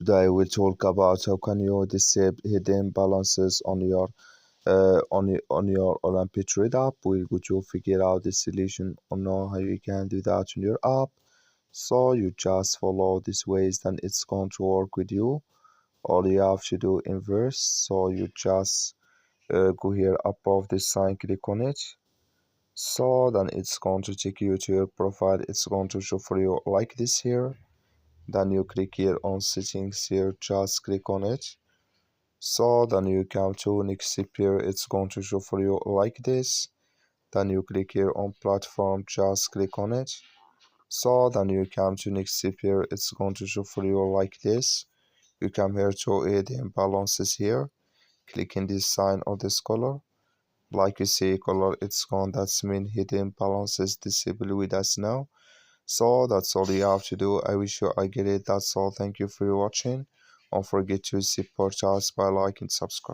Today we'll talk about how can you disable hidden balances on your Olymptrade app. We're going to figure out the solution on how you can do that on your app. So you just follow these ways, then it's going to work with you. All you have to do inverse. So you just go here above this sign, click on it. So then it's going to take you to your profile. It's going to show for you like this here. Then you click here on settings here, just click on it. So then you come to next step here, it's going to show for you like this. Then you click here on platform, just click on it. So then you come to next step here, it's going to show for you like this. You come here to add imbalances here, click in this sign or this color. Like you see color, it's gone, that's mean hidden balances disabled with us now. So that's all you have to do. I wish you I get it. That's all. Thank you for watching. Don't forget to support us by liking and subscribe.